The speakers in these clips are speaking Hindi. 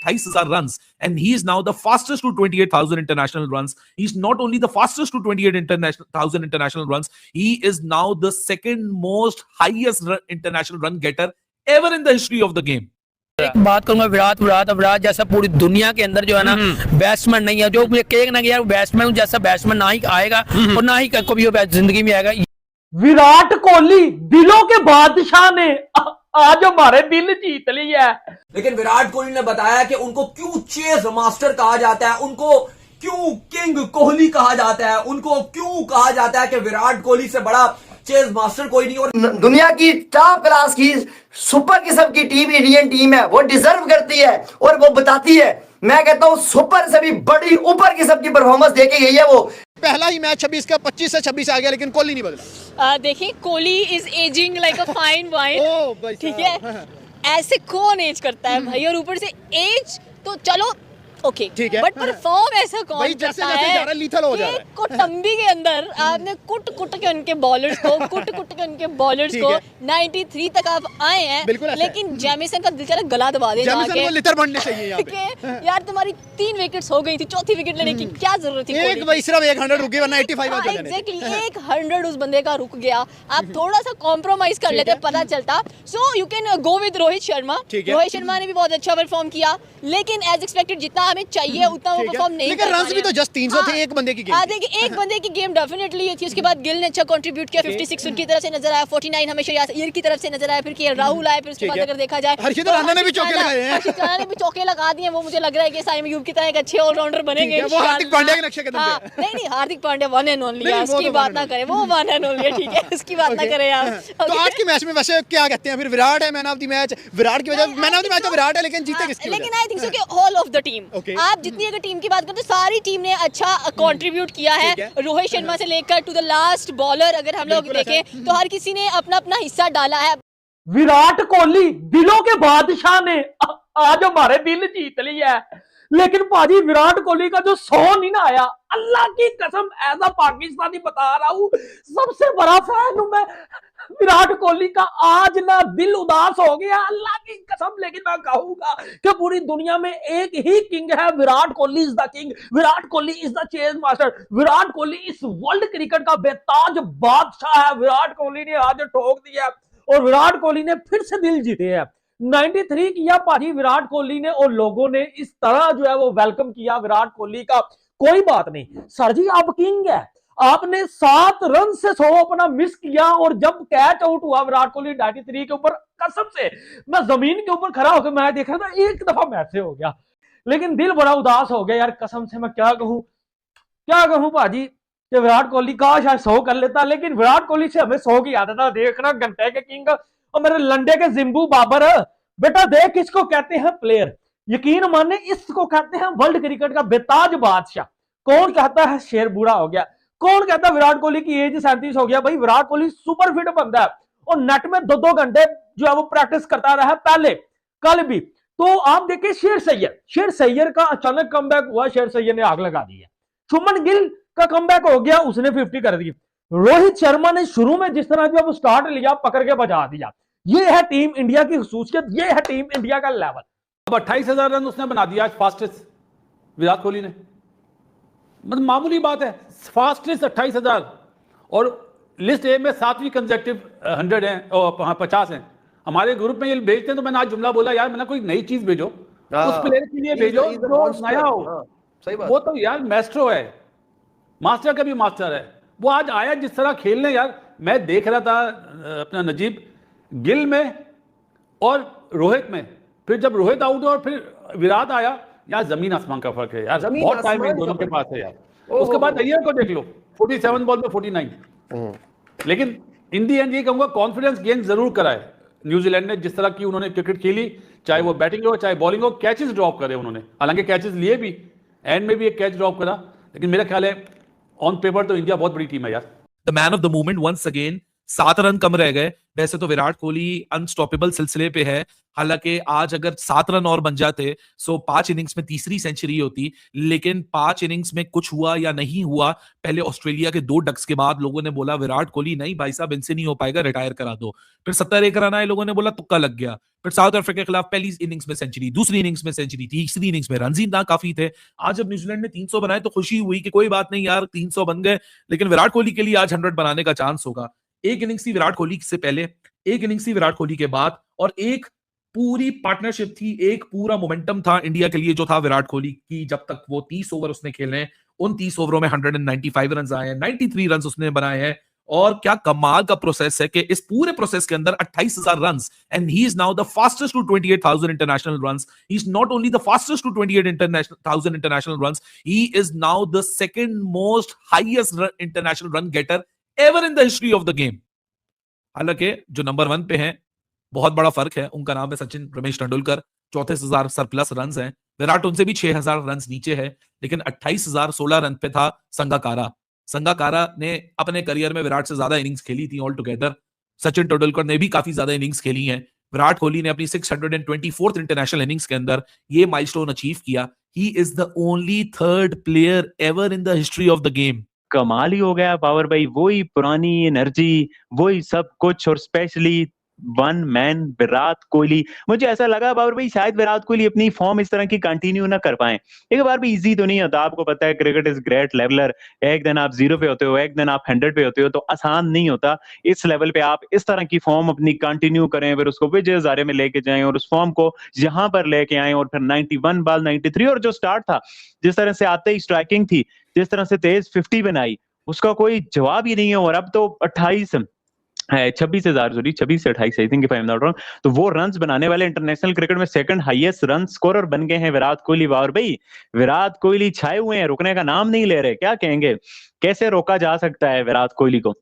28,000 runs, and he is now the fastest to 28,000 international runs. He's not only the fastest to 28,000 international runs, he is now the second most highest international run getter ever in the history of the game. एक बात करूंगा, विराट जैसा पूरी दुनिया के अंदर जो है ना बैट्समैन नहीं है, जो मुझे केक ना यार बैट्समैन जैसा बैट्समैन ना ही आएगा और ना ही कभी जिंदगी में आएगा। विराट कोहली दिलों के बादशाह ने आज हमारे दिल जीत लिया है। लेकिन विराट कोहली ने बताया कि उनको क्यों चेस मास्टर कहा जाता है, उनको क्यों किंग कोहली कहा जाता है, उनको क्यों कहा जाता है कि विराट कोहली से बड़ा चेस मास्टर कोई नहीं। और दुनिया की टॉप क्लास की सुपर किस्म की टीम इंडियन टीम है, वो डिजर्व करती है और वो बताती है। मैं कहता हूँ सुपर से भी बड़ी ऊपर किस्म की परफॉर्मेंस देके गई है वो। पहला ही मैच 26 का 25 से 26 आ गया, लेकिन कोहली नहीं बदला। देखिए Kohli is ageing like a fine wine, ठीक है, ऐसे कौन एज करता है भाई, और ऊपर से एज तो चलो ओके, ठीक है, बट परफॉर्म ऐसा कौन करता है लीथल हो जा रहा है। कोटंबी के अंदर आपने कुट के उनके बॉलर्स को के उनके बॉलर्स को 93 तक आप आए हैं, लेकिन जैमिसन का बेचारा गला दबा दिया जाके। लिटर बनने चाहिए यहाँ पे। यार तुम्हारी 3 विकेट्स हो गई थी, चौथी विकेट लेने की क्या जरूरत थी? एक भाई सिर्फ 100 रुक गई, वरना 85 आ जाने। एग्जैक्टली 100 उस बंदे का रुक गया, आप थोड़ा सा कॉम्प्रोमाइज कर लेते पता चलता। So you can go with Rohit Sharma. Rohit Sharma ने भी बहुत अच्छा परफॉर्म किया, लेकिन एज एक्सपेक्टेड जितना हमें चाहिए उतना वो परफॉर्म नहीं कर पाया। लेकिन रन्स भी तो जस्ट 300 थे एक बंदे की गेम। देखिए एक बंदे की गेम डेफिनेटली थी। उसके बाद गिल ने अच्छा कंट्रीब्यूट किया, 56 उनकी तरफ से नजर आया, 49 हमें शरियार की तरफ से नजर आया, फिर के राहुल आए, फिर उसके बाद अगर देखा जाए हर्षित राणा ने भी चौके लगाए हैं। हर्षित राणा ने भी चौके लगा दिए। वो मुझे लग रहा है कि साइम अयूब की तरह एक अच्छे ऑलराउंडर बनेंगे। वो हार्दिक पांड्या के नक्शे कदम पे। नहीं Hardik Pandya one and only है, उसकी बात ना करें, वो वन एंड ओनली है, ठीक है, उसकी बात ना करें आप। तो आज के मैच में वैसे क्या कहते हैं, फिर विराट है man of the match, Virat की वजह मैन ऑफ द मैच तो विराट है, लेकिन जीते किसकी वजह? लेकिन आई थिंक सो कि ऑल ऑफ द टीम, आप जितनी अगर टीम की बात करें तो सारी टीम ने अच्छा कंट्रीब्यूट किया है। रोहित शर्मा से लेकर टू द लास्ट बॉलर अगर हम लोग देखें तो हर किसी ने अपना अपना हिस्सा डाला है। विराट कोहली दिलों के बादशाह ने आज हमारे दिल जीत लिया है। लेकिन भाजी विराट कोहली का जो 100 नहीं ना आया, अल्लाह की कसम एज अ पाकिस्तानी बता रहा हूं, सबसे बड़ा फैन हूं मैं विराट कोहली का। आज ना दिल उदास हो गया अल्लाह की कसम। लेकिन मैं कहूंगा कि पूरी दुनिया में एक ही किंग है, Virat Kohli is the king, Virat Kohli is the chess master, Virat Kohli इस वर्ल्ड क्रिकेट का बेताज बादशाह है। विराट कोहली ने आज ठोक दिया और विराट कोहली ने फिर से दिल जीते हैं। 93 किया भाजी विराट कोहली ने, और लोगों ने इस तरह जो है वो वेलकम किया विराट कोहली का। कोई बात नहीं सर जी, आप किंग है, आपने 7 रन से 100 अपना मिस किया, और जब कैच आउट हुआ विराट कोहली 93 के ऊपर, कसम से मैं जमीन के ऊपर खड़ा होकर मैं देख रहा था, एक दफा मैच से हो गया, लेकिन दिल बड़ा उदास हो गया यार कसम से। मैं क्या कहूं भाजी कि विराट कोहली का शायद 100 कर लेता, लेकिन विराट कोहली से हमें 100 की आदत है। देखना घंटे के किंग और मेरे लंडे के जिम्बू बाबर, बेटा देख इसको कहते हैं प्लेयर, यकीन माने इसको कहते हैं वर्ल्ड क्रिकेट का बेताज बादशाह। कौन कहता है शेर बूढ़ा हो गया, कौन कहता है विराट कोहली की एज 37 हो गया? भाई विराट कोहली सुपर फिट बंदा है और नेट में 2-2 घंटे जो है वो प्रैक्टिस करता रहा है, पहले कल भी। तो आप देखिए शेर सैयर का अचानक कमबैक हुआ, शेर सैयर ने आग लगा दी है। शुभमन गिल का कमबैक हो गया, उसने 50 कर दी। रोहित शर्मा ने शुरू में जिस तरह जो स्टार्ट लिया पकड़ के बजा दिया। ये है टीम इंडिया की खूसियत, ये है टीम इंडिया का लेवल। अब 28,000 रन उसने बना दिया आज फास्टेस्ट विराट कोहली ने, मतलब मामूली बात है, फास्टेस्ट 28,000। और लिस्ट ए में 7वीं कंसेक्टिव 100 हैं और 50 हैं। हमारे ग्रुप में ये भेजते हैं तो मैंने आज जुमला बोला यार, मैंने कोई नई चीज भेजो, उस प्लेयर के लिए भेजो जो नया हो। सही बात, वो तो यार मैस्ट्रो है, मास्टर का भी मास्टर है। वो आज आया जिस तरह खेलने, यार मैं देख रहा था अपना नजीब गिल में और रोहित में, फिर जब रोहित आउट हुआ और फिर विराट आया, यार जमीन आसमान का फर्क है यार, बहुत टाइम इन दोनों के पास है यार। उसके बाद अय्यर को देख लो, 47 बॉल में 49। लेकिन इन दी एंड ये कहूंगा कॉन्फिडेंस गेन जरूर कराए न्यूजीलैंड ने, जिस तरह की उन्होंने क्रिकेट खेली, चाहे वो बैटिंग हो चाहे बॉलिंग हो, कैचेस ड्रॉप करे उन्होंने, हालांकि कैचेस लिए भी, एंड में भी एक कैच ड्रॉप करा, लेकिन मेरा ख्याल है ऑन पेपर तो इंडिया बहुत बड़ी टीम है यार। The man of the moment once again, 7 run कम रह गए। वैसे तो विराट कोहली अनस्टॉपेबल सिलसिले पे है, हालांकि आज अगर 7 रन और बन जाते सो 5 इनिंग्स में तीसरी सेंचुरी होती, लेकिन 5 इनिंग्स में कुछ हुआ या नहीं हुआ। पहले ऑस्ट्रेलिया के 2 डक्स के बाद लोगों ने बोला विराट कोहली नहीं भाई साहब इनसे नहीं हो पाएगा, रिटायर करा दो। फिर 70 एक रन आए, लोगों ने बोला तुक्का लग गया। फिर साउथ अफ्रीका के खिलाफ पहली इनिंग्स में सेंचुरी, दूसरी इनिंग्स में सेंचुरी, तीसरी इनिंग्स में रन ही ना काफी थे। आज जब न्यूजीलैंड ने 300 बनाए तो खुशी हुई कि कोई बात नहीं यार 300 बन गए, लेकिन विराट कोहली के लिए आज 100 बनाने का चांस होगा। एक इनिंग्स थी विराट कोहली से पहले, एक इनिंग्स थी विराट कोहली के बाद, और एक पूरी पार्टनरशिप थी, एक पूरा मोमेंटम था इंडिया के लिए जो था विराट कोहली की। जब तक वो 30 ओवर उसने खेले हैं, उन 30 ओवरों में 195 रन आए हैं, 93 रन उसने बनाए हैं। और क्या कमाल का प्रोसेस है कि इस पूरे प्रोसेस के अंदर 28,000 run, and he is now the fastest to 28,000 international runs. He is not only the fastest to 28,000 international runs, he is now the second most highest international run getter ever in the history of the game. हालांकि जो नंबर 1 पे हैं बहुत बड़ा फर्क है, उनका नाम है सचिन रमेश तेंदुलकर, 34,000 सरप्लस रन हैं। विराट उनसे भी 6,000 रन नीचे है, लेकिन 28,016 रन पे था संगाकारा। संगाकारा ने अपने करियर में विराट से ज्यादा इनिंग्स खेली थी ऑल टुगेदर। सचिन तेंदुलकर ने भी काफी ज्यादा इनिंग्स खेली हैं। विराट कोहली ने अपनी 624th इंटरनेशनल इनिंग्स के अंदर ये माइलस्टोन अचीव किया। He is the only third player ever in the history of the game. कमाल ही हो गया बाबर भाई, वही पुरानी एनर्जी, वही सब कुछ, और specially one man Virat Kohli. मुझे ऐसा लगा बाबर भाई शायद विराट कोहली अपनी फॉर्म इस तरह की कंटिन्यू ना कर पाए। एक बार भी इजी तो नहीं होता, आपको पता है क्रिकेट इज ग्रेट लेवलर। एक दिन आप 0 पे होते हो, एक दिन आप 100 पे होते हो, तो आसान नहीं होता। इस लेवल पे आप इस तरह की फॉर्म अपनी कंटिन्यू करें, फिर उसको विजय हजारे में लेके जाएं और उस फॉर्म को यहाँ पर लेके आए, और फिर 91 बॉल 93, और जो स्टार्ट था जिस तरह से आते ही स्ट्राइकिंग थी, जिस तरह से तेज 50 बनाई, उसका कोई जवाब ही नहीं है। और अब तो 26 से 28 I think if I am not wrong, तो वो रन्स बनाने वाले इंटरनेशनल क्रिकेट में सेकंड हाईएस्ट रन स्कोरर बन गए हैं विराट कोहली। और भाई विराट कोहली छाए हुए हैं, रुकने का नाम नहीं ले रहे। क्या कहेंगे, कैसे रोका जा सकता है विराट कोहली को?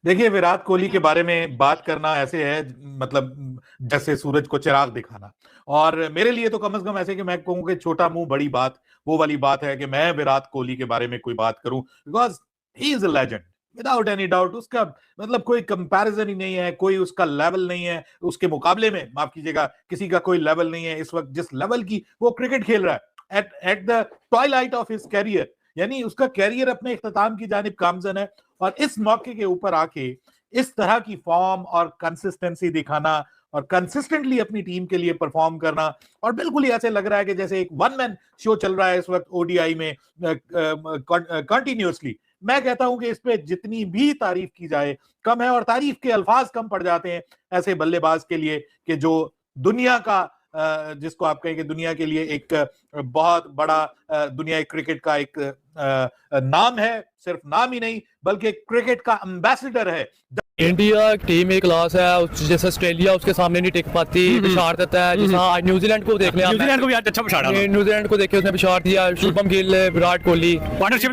देखिए, विराट कोहली के बारे में बात करना ऐसे है मतलब जैसे सूरज को चिराग दिखाना, और मेरे लिए तो कम से कम ऐसे कि मैं कहूँ कि छोटा मुंह बड़ी बात, वो वाली बात है कि मैं विराट कोहली के बारे में कोई बात करूं, because he is a legend without any doubt. उसका मतलब कोई कंपैरिजन ही नहीं है, कोई उसका लेवल नहीं है, उसके मुकाबले में माफ कीजिएगा किसी का कोई लेवल नहीं है इस वक्त जिस लेवल की वो क्रिकेट खेल रहा है at the twilight of his career. यानी उसका कैरियर अपने इख्तिताम की जानिब गामजन है, और इस मौके के ऊपर आके इस तरह की फॉर्म और कंसिस्टेंसी दिखाना और कंसिस्टेंटली अपनी टीम के लिए परफॉर्म करना, और बिल्कुल ही ऐसे लग रहा है कि जैसे एक वन मैन शो चल रहा है इस वक्त ओडीआई में कंटिन्यूअसली। मैं कहता हूं कि इस पे जितनी भी तारीफ की जाए कम है, और तारीफ के अल्फाज कम पड़ जाते हैं ऐसे बल्लेबाज के लिए कि जो दुनिया का जिसको आप कहेंगे दुनिया के लिए एक बहुत बड़ा दुनिया क्रिकेट का एक नाम है, सिर्फ नाम ही नहीं बल्कि क्रिकेट का एम्बेसडर है। इंडिया टीम एक क्लास है, जैसे ऑस्ट्रेलिया उसके सामने नहीं टिक पाती, पिछाड़ देता है। जैसा आज न्यूजीलैंड को देख लिया, न्यूजीलैंड को भी आज अच्छा पिछाड़ा, न्यूजीलैंड को देखिए उसने पिछाड़ दिया। शुभम गिल, विराट कोहली पार्टनरशिप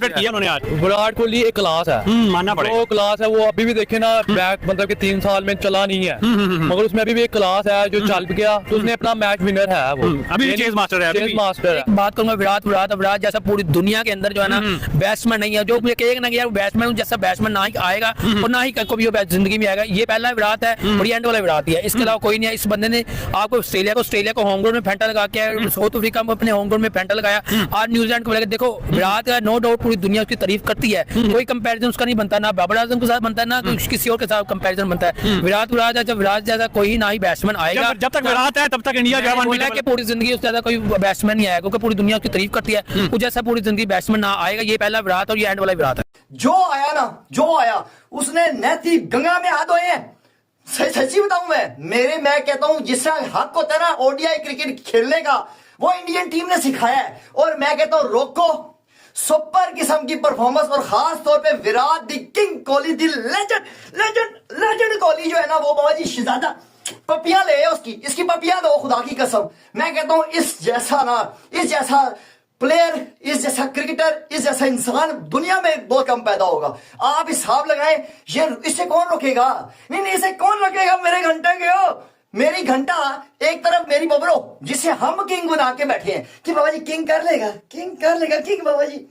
किया उन्होंने। विराट कोहली एक क्लास है, मानना पड़ेगा। वो क्लास है, वो अभी भी देखे ना बैक मतलब कि 3 साल में चला नहीं है, मगर उसमें अभी भी एक क्लास है जो चल गया, तो उसने अपना मैच विनर है, वो अभी चेस मास्टर है, चेस मास्टर है। बात करूंगा विराट जैसा पूरी दुनिया के अंदर जो है ना बैट्समैन नहीं है, जो कहेगा ना कि यार बैट्समैन जैसा बैट्समैन ना ही आएगा और ना ही कभी जिंदगी में आएगा। ये पहला विराट है और ये एंड वाला विराट ही है, इसके अलावा कोई नहीं है। इस बंदे ने आपको ऑस्ट्रेलिया को होम ग्राउंड में फेंटा लगा के, साउथ अफ्रीका में अपने होम ग्राउंड में फेंटा लगाया, आज न्यूजीलैंड को लेकर देखो विराट का नो डाउट पूरी दुनिया उसकी तारीफ करती है, कोई कंपैरिजन उसका नहीं बनता, ना बाबर आजम के साथ बनता है, ना किसी और के साथ कंपैरिजन बनता है। विराट जैसा कोई ना ही बैट्समैन आएगा। जब तक विराट है तब तक इंडिया जो है पूरी जिंदगी उससे ज्यादा कोई बैट्समैन नहीं आएगा, क्योंकि पूरी दुनिया उसकी तारीफ करती है, कुछ ऐसा पूरी जिंदगी बैट्समैन ना आएगा। ये पहला विराट और ये एंड वाला विराट है। जो आया उसने नैती गंगा में हाथ धोए हैं। सच्ची बताऊं मैं कहता हूं जिसका हक होता है ना ओडीआई क्रिकेट खेलने का, वो इंडियन टीम ने सिखाया है। और मैं कहता हूं रोको सुपर किस्म की परफॉर्मेंस, और खास तौर पे Virat the king Kohli the legend Kohli जो है ना, वो बाबा जी शहजादा पपियां ले उसकी, इसकी पपियां दो खुदा की कसम। मैं कहता हूं इस जैसा प्लेयर, इस जैसा क्रिकेटर, इस जैसा इंसान दुनिया में बहुत कम पैदा होगा। आप हिसाब लगाएं, ये इसे कौन रोकेगा? नहीं इसे कौन रोकेगा? मेरे घंटे के हो, मेरी घंटा एक तरफ मेरी बबरो जिसे हम किंग बना के बैठे हैं कि बाबा जी किंग कर लेगा किंग बाबा जी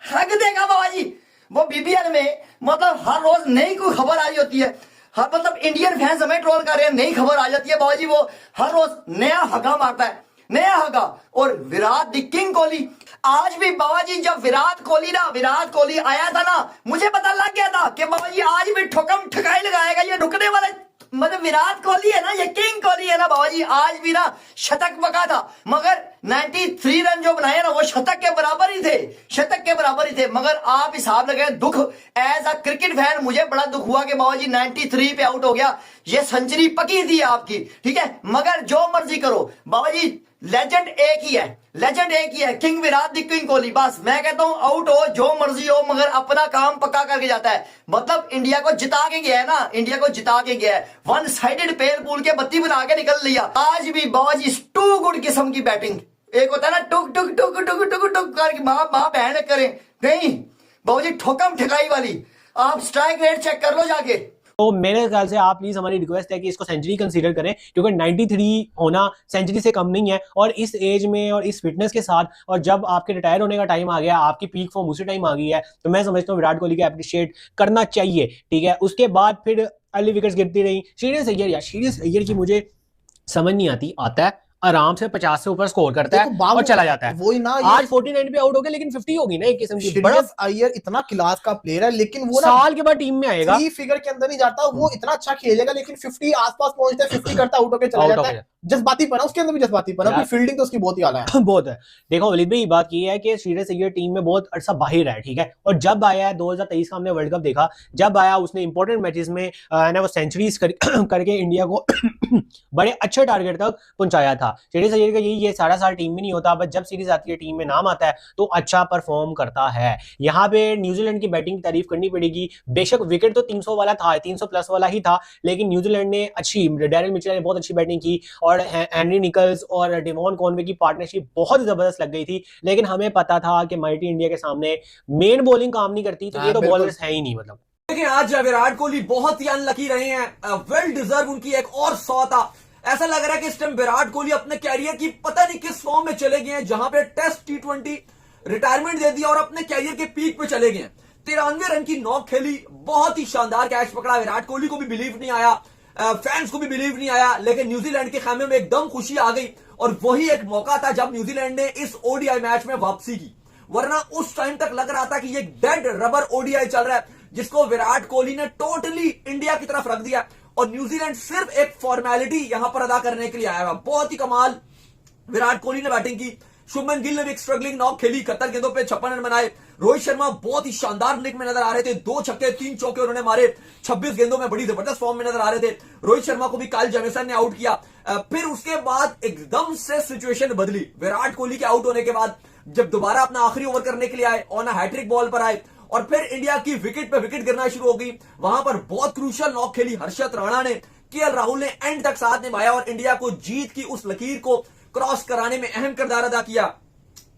हक देगा बाबा जी। वो बीबीएल में मतलब हर रोज नई कोई खबर आई होती है, हर मतलब इंडियन फैंस हमें ट्रोल कर रहे हैं, नई खबर आ जाती है बाबा जी, वो हर रोज नया हगा मारता है, नया हगा। और विराट द किंग कोहली, आज भी बाबा जी जब विराट कोहली आया था ना, मुझे पता लग गया था कि बाबा जी आज भी ठोकम ठकाई लगाएगा, ये रुकने वाला मतलब विराट कोहली है ना, ये किंग कोहली है ना बाबा जी, आज भी ना शतक बका था, मगर 93 रन जो बनाए ना वो शतक के बराबर ही थे, मगर आप हिसाब लगाए दुख एज अ क्रिकेट फैन मुझे बड़ा दुख हुआ कि बाबा जी 93 पे आउट हो गया, ये सेंचुरी पकी थी आपकी, ठीक है, मगर जो मर्जी करो बाबा जी, लेजेंड एक ही है, king Virat the king Kohli. बस मैं कहता हूं आउट हो जो मर्जी हो, मगर अपना काम पक्का करके जाता है, मतलब इंडिया को जिता के गया है ना, वन साइडेड पेल पूल के बत्ती बना के निकल लिया। आज भी बाबा जी टू गुड किस्म की बैटिंग, एक होता है ना टुक टुक टुक टुक टुक टुक करके माँ बहन करें, नहीं बाबा जी ठोकम ठकाई वाली, आप स्ट्राइक रेट चेक कर लो जाके। तो मेरे ख्याल से आप प्लीज, हमारी रिक्वेस्ट है कि इसको सेंचुरी कंसीडर करें, क्योंकि 93 होना सेंचुरी से कम नहीं है, और इस एज में और इस फिटनेस के साथ, और जब आपके रिटायर होने का टाइम आ गया, आपकी पीक फॉर्म उसी टाइम आ गई है, तो मैं समझता हूँ विराट कोहली को अप्रिशिएट करना चाहिए, ठीक है। उसके बाद फिर अर्ली विकेट्स गिरती रही। श्रेयस अय्यर की मुझे समझ नहीं आता है, आराम से 50 से ऊपर स्कोर करता है और चला जाता है, वही ना, आज 49 पे आउट हो गया, लेकिन 50 होगी ना एक किस्म की। बड़ा अय्यर इतना क्लास का प्लेयर है, लेकिन वो साल के बाद टीम में आएगा, 3 फिगर के अंदर नहीं जाता, वो इतना अच्छा खेलेगा, लेकिन 50 आसपास पहुंचता है, 50 करता आउट होकर चला जाता है। जज्बाती पना, उसके अंदर भी जज्बाती पना, अपनी फील्डिंग तो उसकी बहुत ही आला है। बहुत है। देखो वलीद भाई, बात ये है कि श्रेयस अय्यर टीम में बहुत अरसा बाहर है, ठीक है, और जब आया है 2023 का हमने वर्ल्ड कप देखा, जब आया उसने इंपॉर्टेंट मैचेस में ना वो सेंचुरीज करके इंडिया को बड़े अच्छे टारगेट तक पहुंचाया था। श्रेयस अय्यर का ये सारा साल टीम में नहीं होता, बट जब सीरीज आती है, टीम में नाम आता है, तो अच्छा परफॉर्म करता है। यहाँ पे न्यूजीलैंड की बैटिंग की तारीफ करनी पड़ेगी, बेशक विकेट तो 300 वाला था, 300 प्लस वाला ही था, लेकिन न्यूजीलैंड ने डैरेल मिचेल ने बहुत अच्छी बैटिंग की, और हेनरी निकल्स और डेवॉन कॉनवे की पार्टनरशिप बहुत जबरदस्त लग गई थी, लेकिन हमें पता था कि माइटी इंडिया के सामने मेन बॉलिंग काम नहीं करती, तो ये तो बॉलर्स है ही नहीं। मतलब लेकिन आज विराट कोहली बहुत ही अनलकी रहे हैं, वेल डिजर्व उनकी एक और 100 था। ऐसा लग रहा है कि इस टाइम विराट कोहली अपने कैरियर की पता नहीं किस फॉर्म में चले गए हैं, जहां पे टेस्ट T20 रिटायरमेंट दे दिया और अपने कैरियर के पीक पे चले गए। 93 रन की नॉक खेली, बहुत ही शानदार कैच पकड़ा, विराट कोहली को भी बिलीव नहीं आया, फैंस को भी बिलीव नहीं आया, लेकिन न्यूजीलैंड के खेमे में एकदम खुशी आ गई, और वही एक मौका था जब न्यूजीलैंड ने इस ओडीआई मैच में वापसी की, वरना उस टाइम तक लग रहा था कि ये डेड रबर ओडीआई चल रहा है, जिसको विराट कोहली ने टोटली इंडिया की तरफ रख दिया, और न्यूजीलैंड सिर्फ एक फॉर्मेलिटी यहां पर अदा करने के लिए आया हुआ। बहुत ही कमाल विराट कोहली ने बैटिंग की, शुभमन गिल ने भी एक स्ट्रगलिंग नॉक खेली, 71 गेंदों पे 56 रन बनाए। रोहित शर्मा बहुत ही शानदार निक में नजर आ रहे थे, 2 छक्के 3 चौके उन्होंने मारे, 26 गेंदों में बड़ी जबरदस्त फॉर्म में नजर आ रहे थे। रोहित शर्मा को भी काइल जेमिसन ने आउट किया। फिर उसके बाद एकदम से सिचुएशन बदली, विराट कोहली के आउट होने के बाद जब दोबारा अपना आखिरी ओवर करने के लिए आए, ऑन अ हैट्रिक बॉल पर आए, और फिर इंडिया की विकेट पे विकेट गिरना शुरू हो गई। वहां पर बहुत क्रूशियल नॉक खेली हर्षद राणा ने, केएल राहुल ने एंड तक साथ निभाया और इंडिया को जीत की उस लकीर को क्रॉस कराने में अहम किरदार अदा किया।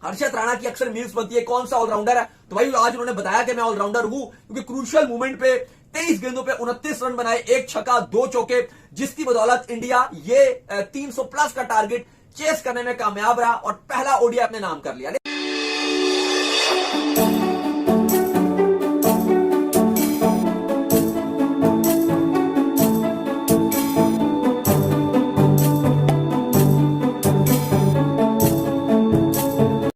हर्षद राणा की अक्सर मीम्स बनती है कौन सा ऑलराउंडर है, तो भाई आज उन्होंने बताया कि मैं ऑलराउंडर हूं, क्योंकि क्रूशियल मूवमेंट पे 23 गेंदों पे 29 रन बनाए, 1 छक्का 2 चौके, जिसकी बदौलत इंडिया ये 300 प्लस का टारगेट चेस करने में कामयाब रहा और पहला ओडीआई अपने नाम कर लिया।